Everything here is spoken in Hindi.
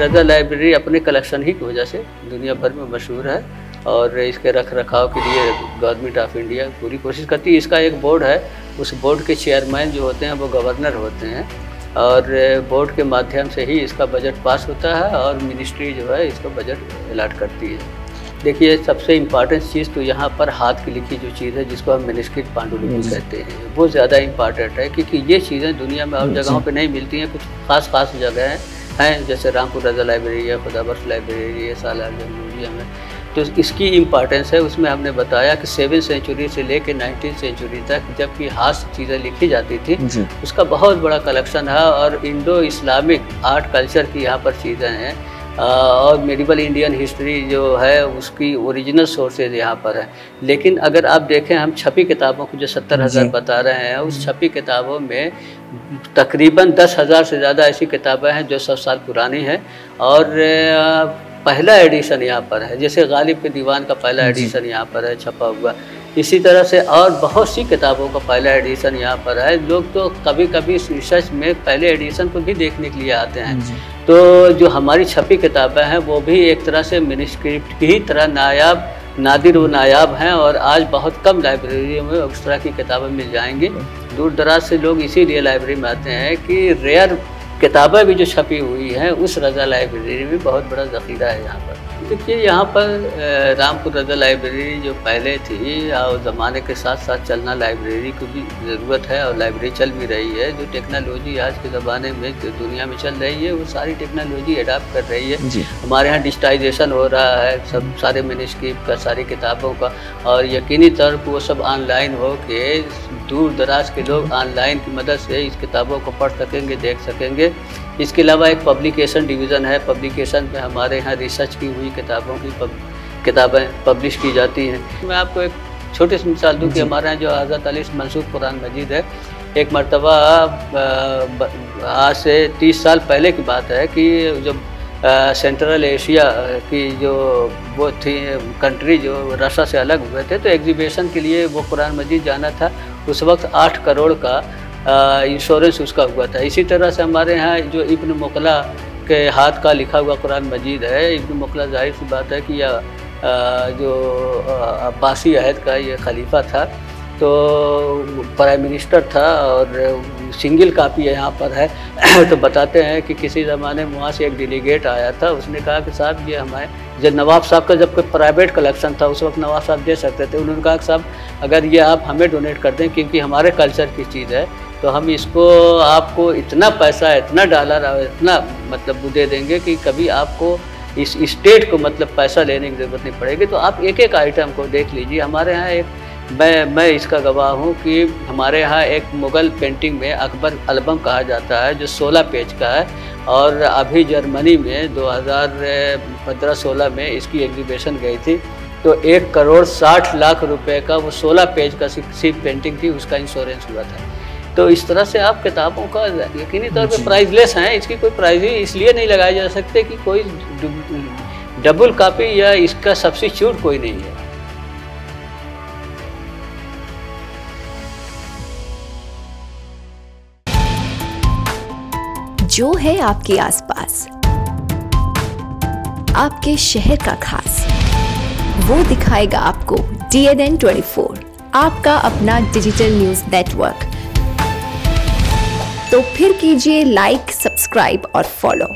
रज़ा लाइब्रेरी अपने कलेक्शन ही की वजह से दुनिया भर में मशहूर है और इसके रख रखाव के लिए गवर्नमेंट ऑफ इंडिया पूरी कोशिश करती है। इसका एक बोर्ड है, उस बोर्ड के चेयरमैन जो होते हैं वो गवर्नर होते हैं और बोर्ड के माध्यम से ही इसका बजट पास होता है और मिनिस्ट्री जो है इसका बजट अलॉट करती है। देखिए, सबसे इम्पॉर्टेंट चीज़ तो यहाँ पर हाथ की लिखी जो चीज़ है जिसको हम मैन्युस्क्रिप्ट पांडुलिपि कहते हैं, वो ज़्यादा इम्पॉर्टेंट है क्योंकि ये चीज़ें दुनिया में और जगहों पे नहीं मिलती हैं। कुछ खास जगह हैं जैसे रामपुर रज़ा लाइब्रेरी है, खुदाबख्श लाइब्रेरी है, सालार जंग म्यूजियम है, तो इसकी इम्पॉर्टेंस है। उसमें हमने बताया कि 7वीं सेंचुरी से लेकर 19वीं सेंचुरी तक जबकि हाथ से चीज़ें लिखी जाती थी उसका बहुत बड़ा कलेक्शन है और इंडो इस्लामिक आर्ट कल्चर की यहाँ पर चीज़ें हैं और मेडिवल इंडियन हिस्ट्री जो है उसकी ओरिजिनल सोर्सेज यहाँ पर है। लेकिन अगर आप देखें, हम छपी किताबों को जो 70,000 बता रहे हैं, उस छपी किताबों में तकरीबन 10,000 से ज़्यादा ऐसी किताबें हैं जो 100 साल पुरानी हैं और पहला एडिशन यहाँ पर है, जैसे गालिब के दीवान का पहला एडिशन यहाँ पर है छपा हुआ। इसी तरह से और बहुत सी किताबों का पहला एडिशन यहाँ पर है। लोग तो कभी कभी रिसर्च में पहले एडिशन को भी देखने के लिए आते हैं। तो जो हमारी छपी किताबें हैं वो भी एक तरह से मैन्युस्क्रिप्ट की ही तरह नादिर व नायाब हैं और आज बहुत कम लाइब्रेरियों में उस तरह की किताबें मिल जाएंगी। दूर दराज से लोग इसीलिए लाइब्रेरी में आते हैं कि रेयर किताबें भी जो छपी हुई हैं उस रज़ा लाइब्रेरी में बहुत बड़ा ज़ख़ीरा है यहाँ पर। देखिए, यहाँ पर रामपुर रज़ा लाइब्रेरी जो पहले थी और ज़माने के साथ साथ चलना लाइब्रेरी को भी ज़रूरत है और लाइब्रेरी चल भी रही है। जो टेक्नोलॉजी आज के ज़माने में जो दुनिया में चल रही है वो सारी टेक्नोलॉजी अडाप्ट कर रही है। हमारे यहाँ डिजिटाइजेशन हो रहा है सब सारे मैन्युस्क्रिप्ट का, सारी किताबों का, और यकीनी तौर पर वो सब ऑनलाइन हो के दूर दराज के लोग ऑनलाइन की मदद से इस किताबों को पढ़ सकेंगे, देख सकेंगे। इसके अलावा एक पब्लिकेशन डिवीज़न है, पब्लिकेशन में हमारे यहाँ रिसर्च की हुई किताबों की किताबें पब्लिश की जाती हैं। मैं आपको एक छोटी सी मिसाल दूँ कि हमारे यहाँ जो हज़रत अली मंसूब कुरान मजीद है, एक मरतबा आज से 30 साल पहले की बात है कि जब सेंट्रल एशिया की जो वो थी कंट्री जो रशिया से अलग हुए थे तो एग्जीबिशन के लिए वो कुरान मजीद जाना था। उस वक्त 8 करोड़ का इंश्योरेंस उसका हुआ था। इसी तरह से हमारे यहाँ जो इब्न मुकला के हाथ का लिखा हुआ कुरान मजीद है, इब्न मुकला जाहिर सी बात है कि यह जो अब्बासी अहद का ये खलीफा था तो प्राइम मिनिस्टर था और सिंगल कापी यहाँ पर है। तो बताते हैं कि किसी ज़माने में वहाँ से एक डेलीगेट आया था, उसने कहा कि साहब ये हमारे जब नवाब साहब का जब कोई प्राइवेट कलेक्शन था उस वक्त नवाब साहब दे सकते थे। उन्होंने कहा कि साहब अगर ये आप हमें डोनेट कर दें क्योंकि हमारे कल्चर की चीज़ है तो हम इसको आपको इतना पैसा, इतना डॉलर, इतना मतलब दे देंगे कि कभी आपको इस स्टेट को मतलब पैसा लेने की ज़रूरत नहीं पड़ेगी। तो आप एक एक आइटम को देख लीजिए। हमारे यहाँ एक मैं इसका गवाह हूँ कि हमारे यहाँ एक मुग़ल पेंटिंग में अकबर एल्बम कहा जाता है जो 16 पेज का है और अभी जर्मनी में 2015-16 में इसकी एग्जीबिशन गई थी तो 1 करोड़ 60 लाख रुपए का वो 16 पेज का सिर्फ पेंटिंग थी, उसका इंश्योरेंस हुआ था। तो इस तरह से आप किताबों का यकीनी तौर पे प्राइसलेस हैं, इसकी कोई प्राइस ही इसलिए नहीं लगाए जा सकते कि कोई डबल कॉपी या इसका सब्स्टिट्यूट कोई नहीं है। जो है आपके आसपास, आपके शहर का खास, वो दिखाएगा आपको DNN 24, आपका अपना डिजिटल न्यूज नेटवर्क। तो फिर कीजिए लाइक, सब्सक्राइब और फॉलो।